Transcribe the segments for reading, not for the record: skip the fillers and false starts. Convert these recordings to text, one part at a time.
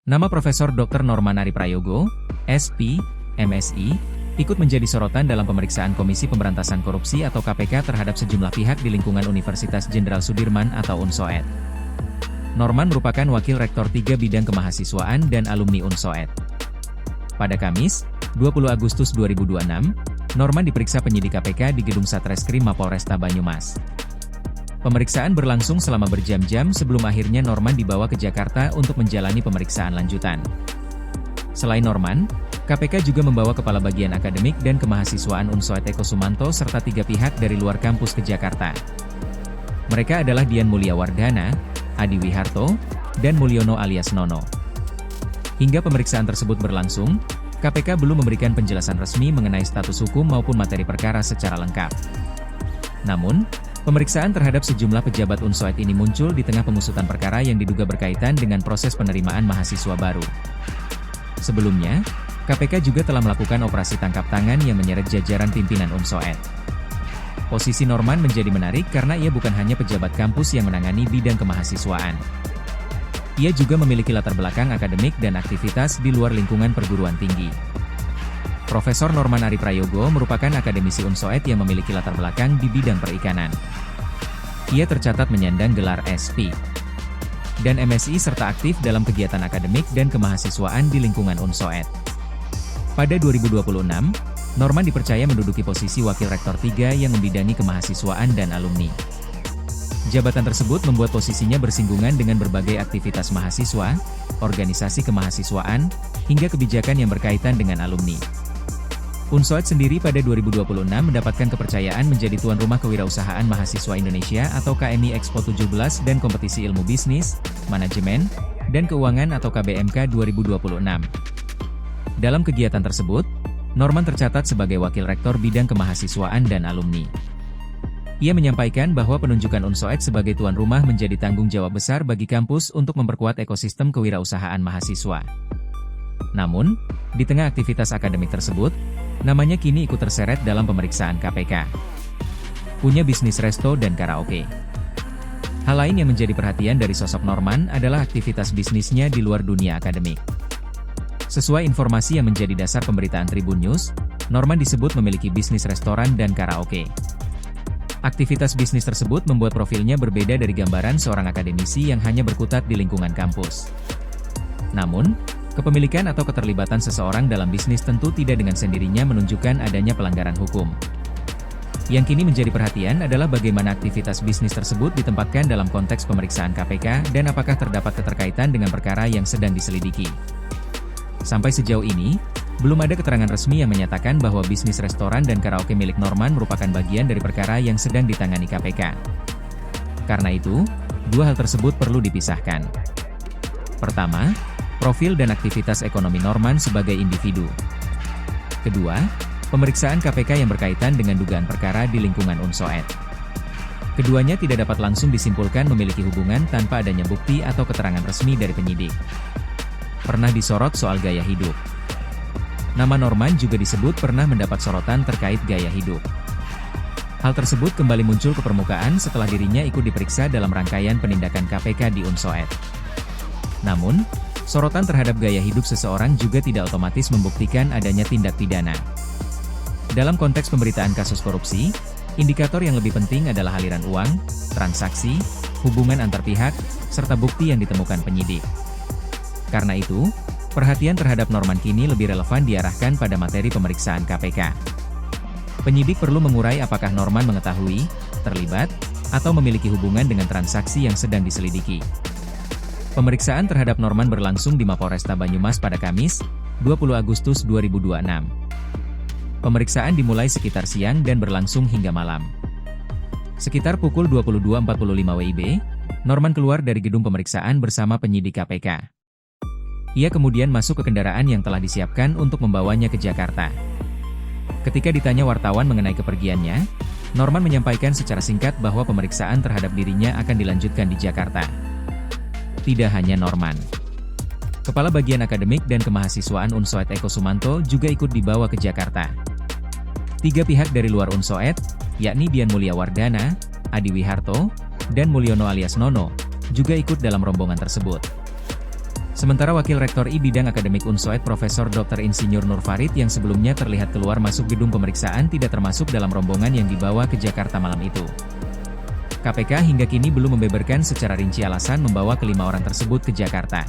Nama Profesor Dr. Norman Ari Prayogo, SP, MSI, ikut menjadi sorotan dalam pemeriksaan Komisi Pemberantasan Korupsi atau KPK terhadap sejumlah pihak di lingkungan Universitas Jenderal Sudirman atau UNSOED. Norman merupakan Wakil Rektor 3 Bidang Kemahasiswaan dan alumni UNSOED. Pada Kamis, 20 Agustus 2026, Norman diperiksa penyidik KPK di Gedung Satreskrim Mapolresta Banyumas. Pemeriksaan berlangsung selama berjam-jam sebelum akhirnya Norman dibawa ke Jakarta untuk menjalani pemeriksaan lanjutan. Selain Norman, KPK juga membawa Kepala Bagian Akademik dan Kemahasiswaan UNSOED Eko Sumanto serta 3 pihak dari luar kampus ke Jakarta. Mereka adalah Dian Mulyawardana, Adi Wiharto, dan Mulyono alias Nono. Hingga pemeriksaan tersebut berlangsung, KPK belum memberikan penjelasan resmi mengenai status hukum maupun materi perkara secara lengkap. Namun, pemeriksaan terhadap sejumlah pejabat UNSOED ini muncul di tengah pengusutan perkara yang diduga berkaitan dengan proses penerimaan mahasiswa baru. Sebelumnya, KPK juga telah melakukan operasi tangkap tangan yang menyeret jajaran pimpinan UNSOED. Posisi Norman menjadi menarik karena ia bukan hanya pejabat kampus yang menangani bidang kemahasiswaan. Ia juga memiliki latar belakang akademik dan aktivitas di luar lingkungan perguruan tinggi. Profesor Norman Ari Prayogo merupakan akademisi UNSOED yang memiliki latar belakang di bidang perikanan. Ia tercatat menyandang gelar SP dan MSI serta aktif dalam kegiatan akademik dan kemahasiswaan di lingkungan UNSOED. Pada 2026, Norman dipercaya menduduki posisi Wakil Rektor 3 yang membidangi kemahasiswaan dan alumni. Jabatan tersebut membuat posisinya bersinggungan dengan berbagai aktivitas mahasiswa, organisasi kemahasiswaan, hingga kebijakan yang berkaitan dengan alumni. UNSOED sendiri pada 2026 mendapatkan kepercayaan menjadi tuan rumah kewirausahaan mahasiswa Indonesia atau KMI Expo 17 dan kompetisi ilmu bisnis, manajemen, dan keuangan atau KBMK 2026. Dalam kegiatan tersebut, Norman tercatat sebagai Wakil Rektor Bidang Kemahasiswaan dan Alumni. Ia menyampaikan bahwa penunjukan UNSOED sebagai tuan rumah menjadi tanggung jawab besar bagi kampus untuk memperkuat ekosistem kewirausahaan mahasiswa. Namun, di tengah aktivitas akademik tersebut, namanya kini ikut terseret dalam pemeriksaan KPK. Punya bisnis resto dan karaoke. Hal lain yang menjadi perhatian dari sosok Norman adalah aktivitas bisnisnya di luar dunia akademik. Sesuai informasi yang menjadi dasar pemberitaan Tribun News, Norman disebut memiliki bisnis restoran dan karaoke. Aktivitas bisnis tersebut membuat profilnya berbeda dari gambaran seorang akademisi yang hanya berkutat di lingkungan kampus. Namun, kepemilikan atau keterlibatan seseorang dalam bisnis tentu tidak dengan sendirinya menunjukkan adanya pelanggaran hukum. Yang kini menjadi perhatian adalah bagaimana aktivitas bisnis tersebut ditempatkan dalam konteks pemeriksaan KPK dan apakah terdapat keterkaitan dengan perkara yang sedang diselidiki. Sampai sejauh ini, belum ada keterangan resmi yang menyatakan bahwa bisnis restoran dan karaoke milik Norman merupakan bagian dari perkara yang sedang ditangani KPK. Karena itu, dua hal tersebut perlu dipisahkan. Pertama, profil dan aktivitas ekonomi Norman sebagai individu. Kedua, pemeriksaan KPK yang berkaitan dengan dugaan perkara di lingkungan UNSOED. Keduanya tidak dapat langsung disimpulkan memiliki hubungan tanpa adanya bukti atau keterangan resmi dari penyidik. Pernah disorot soal gaya hidup. Nama Norman juga disebut pernah mendapat sorotan terkait gaya hidup. Hal tersebut kembali muncul ke permukaan setelah dirinya ikut diperiksa dalam rangkaian penindakan KPK di UNSOED. Namun, sorotan terhadap gaya hidup seseorang juga tidak otomatis membuktikan adanya tindak pidana. Dalam konteks pemberitaan kasus korupsi, indikator yang lebih penting adalah aliran uang, transaksi, hubungan antar pihak, serta bukti yang ditemukan penyidik. Karena itu, perhatian terhadap Norman kini lebih relevan diarahkan pada materi pemeriksaan KPK. Penyidik perlu mengurai apakah Norman mengetahui, terlibat, atau memiliki hubungan dengan transaksi yang sedang diselidiki. Pemeriksaan terhadap Norman berlangsung di Mapolresta Banyumas pada Kamis, 20 Agustus 2026. Pemeriksaan dimulai sekitar siang dan berlangsung hingga malam. Sekitar pukul 22.45 WIB, Norman keluar dari gedung pemeriksaan bersama penyidik KPK. Ia kemudian masuk ke kendaraan yang telah disiapkan untuk membawanya ke Jakarta. Ketika ditanya wartawan mengenai kepergiannya, Norman menyampaikan secara singkat bahwa pemeriksaan terhadap dirinya akan dilanjutkan di Jakarta. Tidak hanya Norman. Kepala Bagian Akademik dan Kemahasiswaan UNSOED Eko Sumanto juga ikut dibawa ke Jakarta. 3 pihak dari luar UNSOED, yakni Dian Mulyawardana, Adi Wiharto, dan Mulyono alias Nono, juga ikut dalam rombongan tersebut. Sementara Wakil Rektor I Bidang Akademik Unsoed Profesor Dr. Insinyur Nur Farid yang sebelumnya terlihat keluar masuk gedung pemeriksaan tidak termasuk dalam rombongan yang dibawa ke Jakarta malam itu. KPK hingga kini belum membeberkan secara rinci alasan membawa kelima orang tersebut ke Jakarta.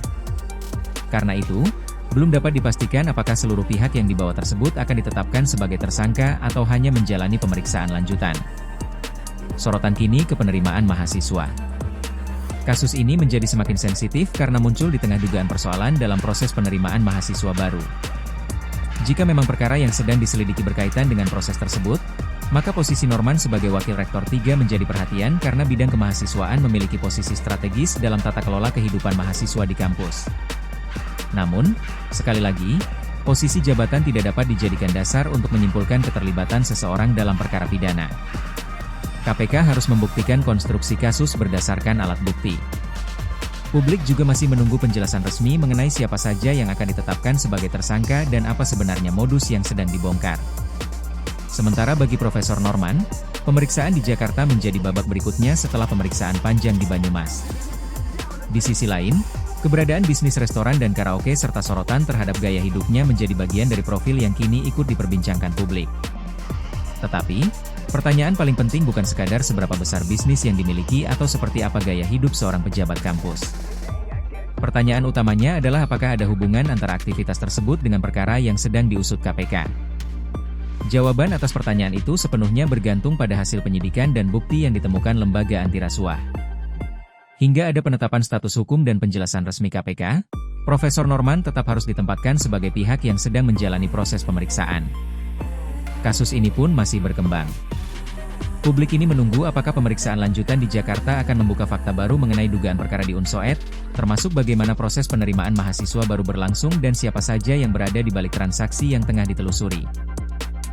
Karena itu, belum dapat dipastikan apakah seluruh pihak yang dibawa tersebut akan ditetapkan sebagai tersangka atau hanya menjalani pemeriksaan lanjutan. Sorotan kini ke penerimaan mahasiswa. Kasus ini menjadi semakin sensitif karena muncul di tengah dugaan persoalan dalam proses penerimaan mahasiswa baru. Jika memang perkara yang sedang diselidiki berkaitan dengan proses tersebut, maka posisi Norman sebagai Wakil Rektor 3 menjadi perhatian karena bidang kemahasiswaan memiliki posisi strategis dalam tata kelola kehidupan mahasiswa di kampus. Namun, sekali lagi, posisi jabatan tidak dapat dijadikan dasar untuk menyimpulkan keterlibatan seseorang dalam perkara pidana. KPK harus membuktikan konstruksi kasus berdasarkan alat bukti. Publik juga masih menunggu penjelasan resmi mengenai siapa saja yang akan ditetapkan sebagai tersangka dan apa sebenarnya modus yang sedang dibongkar. Sementara bagi Profesor Norman, pemeriksaan di Jakarta menjadi babak berikutnya setelah pemeriksaan panjang di Banyumas. Di sisi lain, keberadaan bisnis restoran dan karaoke serta sorotan terhadap gaya hidupnya menjadi bagian dari profil yang kini ikut diperbincangkan publik. Tetapi, pertanyaan paling penting bukan sekadar seberapa besar bisnis yang dimiliki atau seperti apa gaya hidup seorang pejabat kampus. Pertanyaan utamanya adalah apakah ada hubungan antara aktivitas tersebut dengan perkara yang sedang diusut KPK. Jawaban atas pertanyaan itu sepenuhnya bergantung pada hasil penyidikan dan bukti yang ditemukan lembaga anti rasuah. Hingga ada penetapan status hukum dan penjelasan resmi KPK, Profesor Norman tetap harus ditempatkan sebagai pihak yang sedang menjalani proses pemeriksaan. Kasus ini pun masih berkembang. Publik ini menunggu apakah pemeriksaan lanjutan di Jakarta akan membuka fakta baru mengenai dugaan perkara di Unsoed, termasuk bagaimana proses penerimaan mahasiswa baru berlangsung dan siapa saja yang berada di balik transaksi yang tengah ditelusuri.